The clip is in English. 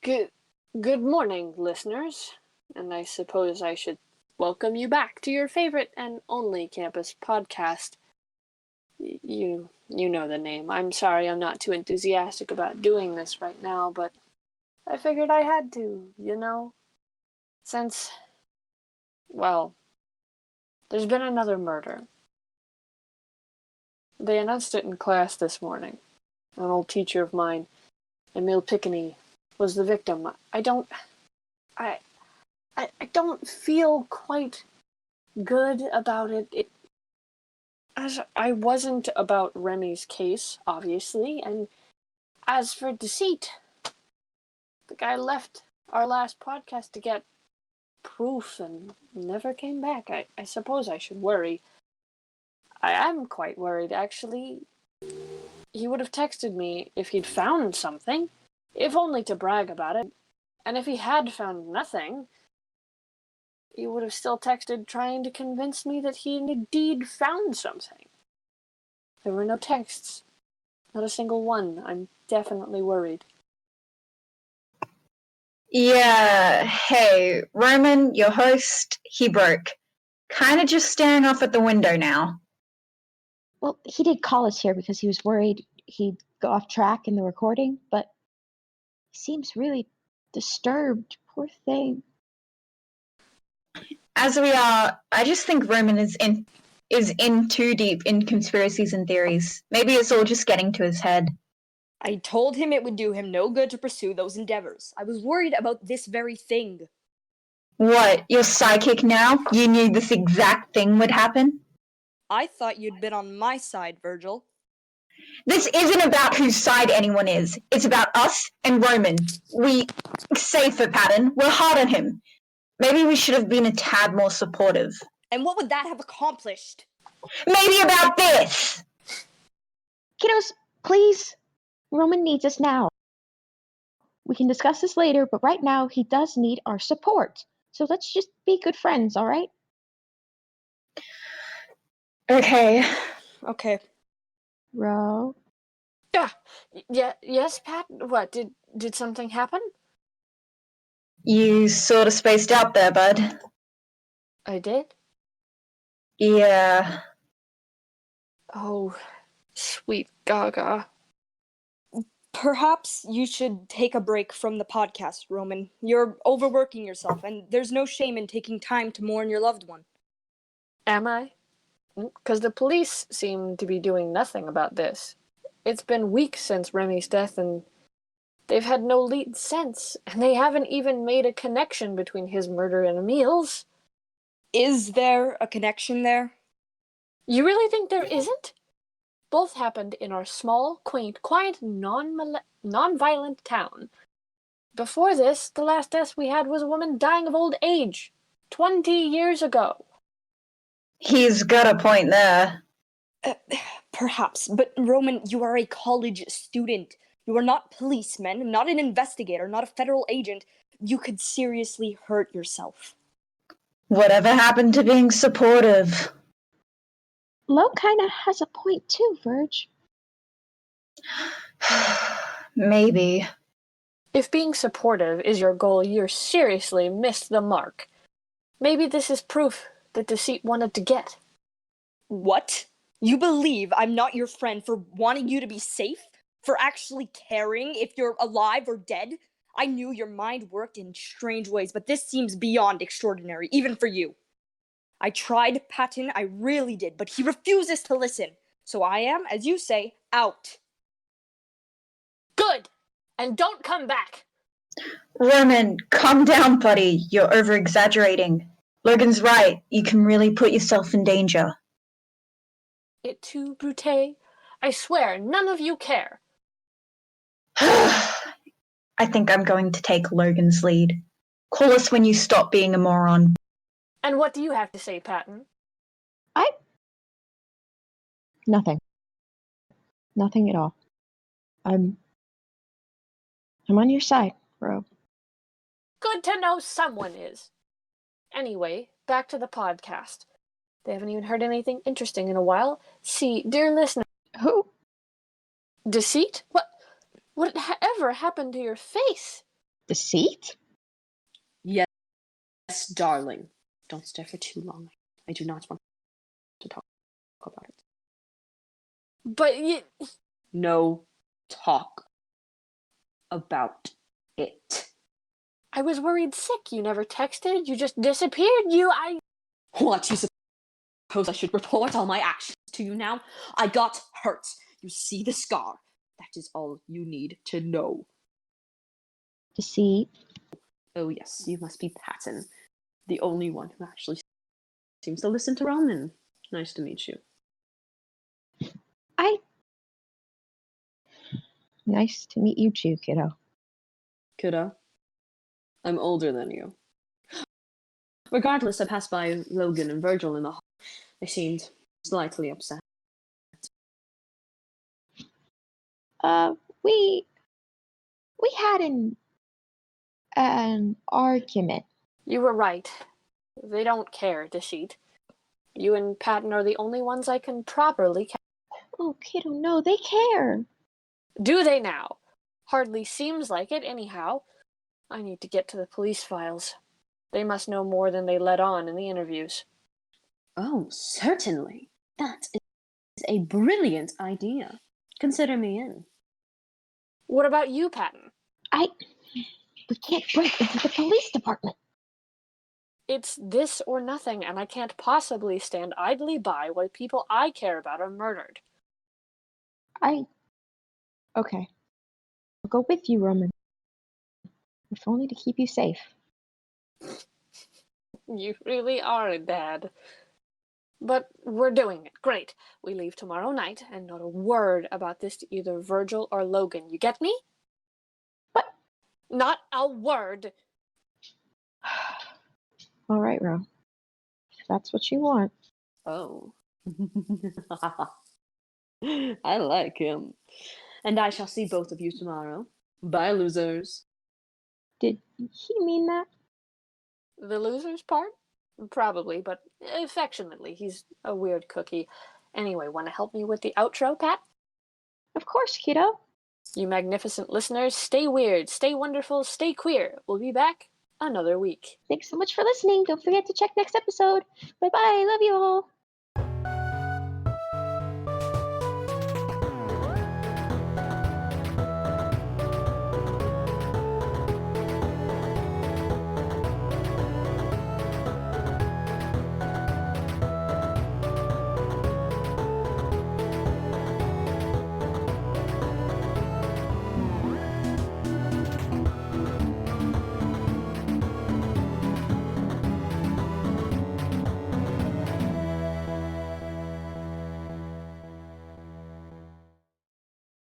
Good, good morning, listeners, and I suppose I should welcome you back to your favorite and only campus podcast. You know the name. I'm sorry I'm not too enthusiastic about doing this right now, but I figured I had to. Since, well, there's been another murder. They announced it in class this morning. An old teacher of mine, Emil Piccini, was the victim. I I don't feel quite good about it. As I wasn't about Remy's case, obviously, and as for deceit, the guy left our last podcast to get proof and never came back. I suppose I should worry. I am quite worried, actually. He would have texted me if he'd found something, if only to brag about it. And if he had found nothing, he would have still texted trying to convince me that he indeed found something. There were no texts. Not a single one. I'm definitely worried. Yeah, hey, Roman, your host, he broke. Kinda just staring off at the window now. Well, he did call us here because he was worried he'd go off track in the recording, but he seems really disturbed. Poor thing. As we are, I just think Roman is in too deep in conspiracies and theories. Maybe it's all just getting to his head. I told him it would do him no good to pursue those endeavors. I was worried about this very thing. What, you're psychic now? You knew this exact thing would happen? I thought you'd been on my side, Virgil. This isn't about whose side anyone is. It's about us and Roman. We say for Patton, we're hard on him. Maybe we should have been a tad more supportive. And what would that have accomplished? Maybe about this! Kiddos, please. Roman needs us now. We can discuss this later, but right now he does need our support. So let's just be good friends, all right? Okay. Okay. Ro. Yes, Pat? What, did something happen? You sort of spaced out there, bud. I did? Yeah. Oh, sweet Gaga. Perhaps you should take a break from the podcast, Roman. You're overworking yourself, and there's no shame in taking time to mourn your loved one. Am I? Because the police seem to be doing nothing about this. It's been weeks since Remy's death, and they've had no lead since, and they haven't even made a connection between his murder and Emil's. Is there a connection there? You really think there isn't? Both happened in our small, quaint, quiet, non-violent town. Before this, the last death we had was a woman dying of old age. 20 years ago. He's got a point there. Perhaps, but Roman, you are a college student. You are not policeman, not an investigator, not a federal agent. You could seriously hurt yourself. Whatever happened to being supportive? Lo kinda has a point too, Verge. Maybe. If being supportive is your goal, you're seriously missed the mark. Maybe this is proof that Deceit wanted to get. What? You believe I'm not your friend for wanting you to be safe? For actually caring if you're alive or dead? I knew your mind worked in strange ways, but this seems beyond extraordinary, even for you. I tried Patton, I really did, but he refuses to listen. So I am, as you say, out. Good! And don't come back! Roman, calm down, buddy. You're over-exaggerating. Logan's right. You can really put yourself in danger. Et tu, Brute? I swear, none of you care. I think I'm going to take Logan's lead. Call us when you stop being a moron. And what do you have to say, Patton? Nothing. Nothing at all. I'm on your side, Ro. Good to know someone is. Anyway, back to the podcast. They haven't even heard anything interesting in a while. See, dear listener... Who? Deceit? What ever happened to your face? Deceit? Yes, darling. Don't stare for too long. I do not want to talk about it. But No talk about it. I was worried sick. You never texted. You just disappeared. What, you suppose I should report all my actions to you now? I got hurt. You see the scar. That is all you need to know. Deceit? Oh yes, you must be Patton, the only one who actually seems to listen to Roman. Nice to meet you. Nice to meet you too, kiddo. Kiddo, I'm older than you. Regardless, I passed by Logan and Virgil in the hall. They seemed slightly upset. We had an argument. You were right. They don't care, Deceit. You and Patton are the only ones I can properly Oh, kiddo, no, they care. Do they now? Hardly seems like it, anyhow. I need to get to the police files. They must know more than they let on in the interviews. Oh, certainly. That is a brilliant idea. Consider me in. What about you, Patton? We can't break into the police department. It's this or nothing, and I can't possibly stand idly by while people I care about are murdered. Okay. I'll go with you, Roman. If only to keep you safe. You really are a dad. But we're doing it. Great. We leave tomorrow night, and not a word about this to either Virgil or Logan. You get me? What? Not a word. All right, Ro. If that's what you want. Oh. I like him. And I shall see both of you tomorrow. Bye, losers. Did he mean that? The loser's part? Probably, but affectionately. He's a weird cookie. Anyway, want to help me with the outro, Pat? Of course, kiddo. You magnificent listeners, stay weird, stay wonderful, stay queer. We'll be back another week. Thanks so much for listening. Don't forget to check next episode. Bye bye. Love you all.